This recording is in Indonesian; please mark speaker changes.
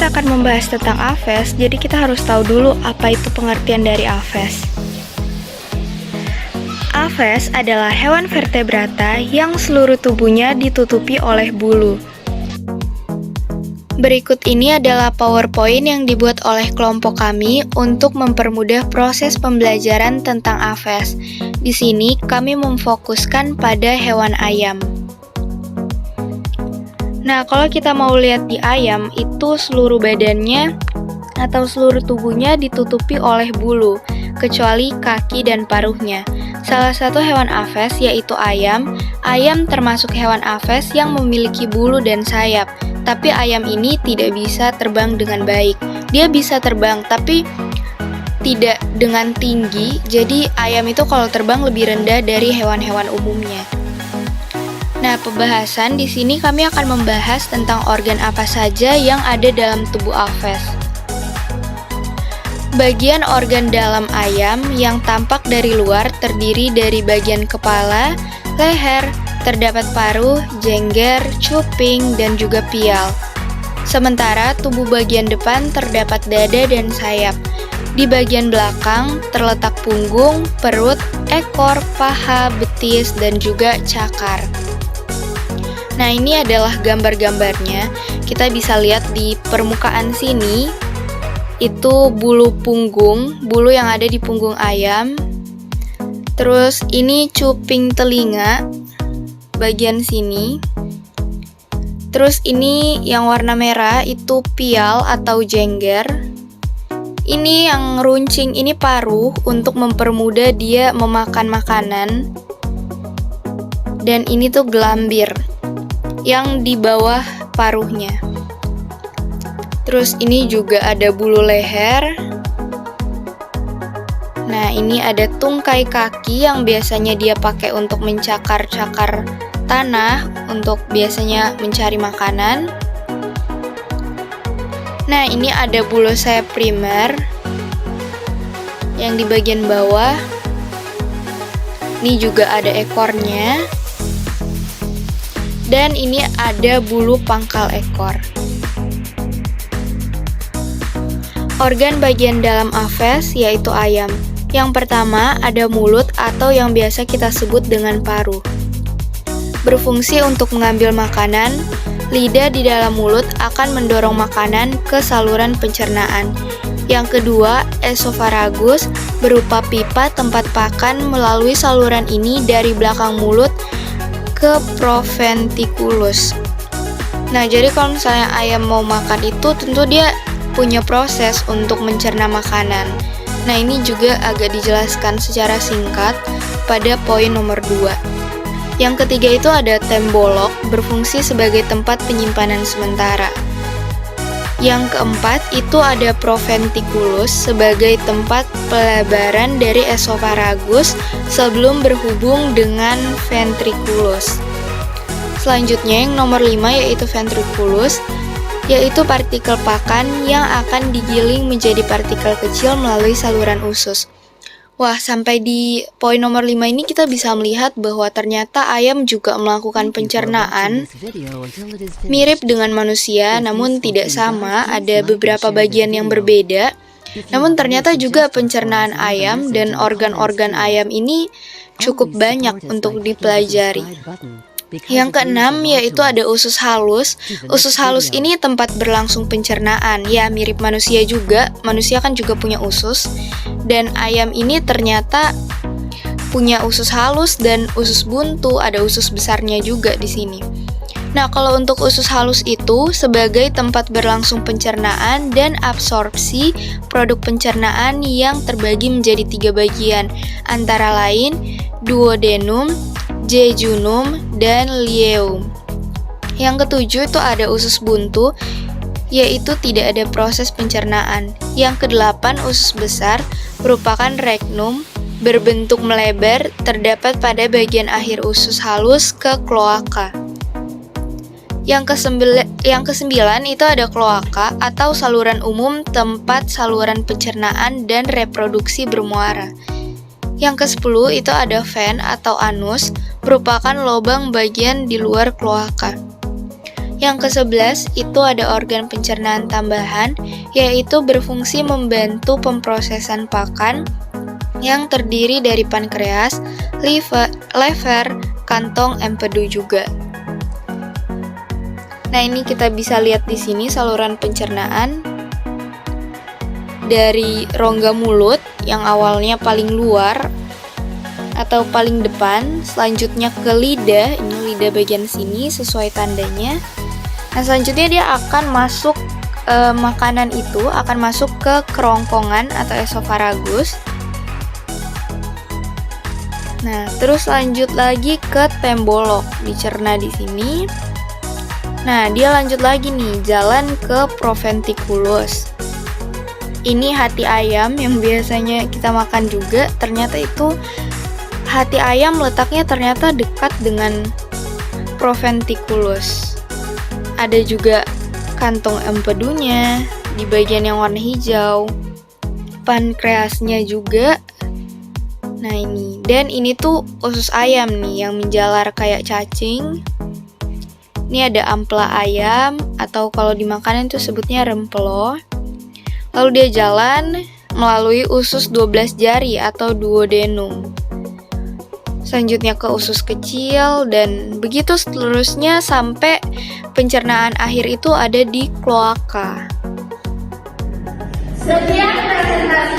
Speaker 1: kita akan membahas tentang aphes, jadi kita harus tahu dulu apa itu pengertian dari aphes. Aphes adalah hewan vertebrata yang seluruh tubuhnya ditutupi oleh bulu. Berikut ini adalah PowerPoint yang dibuat oleh kelompok kami untuk mempermudah proses pembelajaran tentang aphes. Di sini kami memfokuskan pada hewan ayam. Nah, kalau kita mau lihat di ayam, itu seluruh badannya atau seluruh tubuhnya ditutupi oleh bulu, kecuali kaki dan paruhnya. Salah satu hewan aphes yaitu ayam. Ayam termasuk hewan aphes yang memiliki bulu dan sayap. Tapi ayam ini tidak bisa terbang dengan baik. Dia bisa terbang, tapi tidak dengan tinggi. Jadi ayam itu kalau terbang lebih rendah dari hewan-hewan umumnya. Nah, pembahasan di sini kami akan membahas tentang organ apa saja yang ada dalam tubuh aphes. Bagian organ dalam ayam yang tampak dari luar terdiri dari bagian kepala, leher, terdapat paruh, jengger, cuping, dan juga pial. Sementara tubuh bagian depan terdapat dada dan sayap. Di bagian belakang terletak punggung, perut, ekor, paha, betis, dan juga cakar. Nah, ini adalah gambar-gambarnya. Kita bisa lihat di permukaan sini, itu bulu punggung, bulu yang ada di punggung ayam. Terus ini cuping telinga, bagian sini. Terus ini yang warna merah itu pial atau jengger. Ini yang runcing, ini paruh untuk mempermudah dia memakan makanan. Dan ini tuh gelambir yang di bawah paruhnya. Terus ini juga ada bulu leher. Nah, ini ada tungkai kaki yang biasanya dia pakai untuk mencakar-cakar tanah, untuk biasanya mencari makanan. Nah, ini ada bulu sayap primer yang di bagian bawah. Ini juga ada ekornya. Dan ini ada bulu pangkal ekor. Organ bagian dalam aphes yaitu ayam. Yang pertama ada mulut atau yang biasa kita sebut dengan paruh. Berfungsi untuk mengambil makanan, lidah di dalam mulut akan mendorong makanan ke saluran pencernaan. Yang kedua, esophagus berupa pipa tempat pakan melalui saluran ini dari belakang mulut ke proventriculus. Nah, jadi kalau misalnya ayam mau makan itu tentu dia punya proses untuk mencerna makanan. Nah, ini juga agak dijelaskan secara singkat pada poin nomor 2. Yang ketiga itu ada tembolok, berfungsi sebagai tempat penyimpanan sementara. Yang keempat itu ada proventriculus sebagai tempat pelebaran dari esophagus sebelum berhubung dengan ventriculus. Selanjutnya yang nomor 5 yaitu ventriculus, yaitu partikel pakan yang akan digiling menjadi partikel kecil melalui saluran usus. Wah, sampai di poin nomor 5 ini kita bisa melihat bahwa ternyata ayam juga melakukan pencernaan mirip dengan manusia, namun tidak sama, ada beberapa bagian yang berbeda. Namun ternyata juga pencernaan ayam dan organ-organ ayam ini cukup banyak untuk dipelajari. Yang keenam yaitu ada usus halus. Usus halus ini tempat berlangsung pencernaan. Ya, mirip manusia juga. Manusia kan juga punya usus. Dan ayam ini ternyata punya usus halus dan usus buntu. Ada usus besarnya juga di sini. Nah, kalau untuk usus halus itu sebagai tempat berlangsung pencernaan dan absorpsi produk pencernaan yang terbagi menjadi 3 bagian, antara lain duodenum, jejunum, dan ileum. Yang ketujuh itu ada usus buntu, yaitu tidak ada proses pencernaan. Yang kedelapan usus besar merupakan reknum, berbentuk melebar, terdapat pada bagian akhir usus halus ke kloaka. Yang kesembilan itu ada kloaka atau saluran umum tempat saluran pencernaan dan reproduksi bermuara. Yang ke-10 itu ada ven atau anus, merupakan lubang bagian di luar kloaka. Yang ke-11 itu ada organ pencernaan tambahan, yaitu berfungsi membantu pemrosesan pakan yang terdiri dari pankreas, lever, kantong, empedu juga. Nah, ini kita bisa lihat di sini saluran pencernaan dari rongga mulut yang awalnya paling luar atau paling depan, selanjutnya ke lidah, ini lidah bagian sini sesuai tandanya. Nah, selanjutnya dia akan masuk, makanan itu akan masuk ke kerongkongan atau esophagus. Nah, terus lanjut lagi ke tembolok, dicerna di sini. Nah, dia lanjut lagi nih, jalan ke proventriculus. Ini hati ayam yang biasanya kita makan juga, ternyata itu hati ayam letaknya ternyata dekat dengan proventriculus. Ada juga kantong empedunya di bagian yang warna hijau, pankreasnya juga. Nah, ini, dan ini tuh usus ayam nih yang menjalar kayak cacing. Ini ada ampela ayam atau kalau di makanan tuh sebutnya rempelo. Lalu dia jalan melalui usus 12 jari atau duodenum. Selanjutnya ke usus kecil dan begitu seterusnya sampai pencernaan akhir itu ada di kloaka.
Speaker 2: Sekian presentasi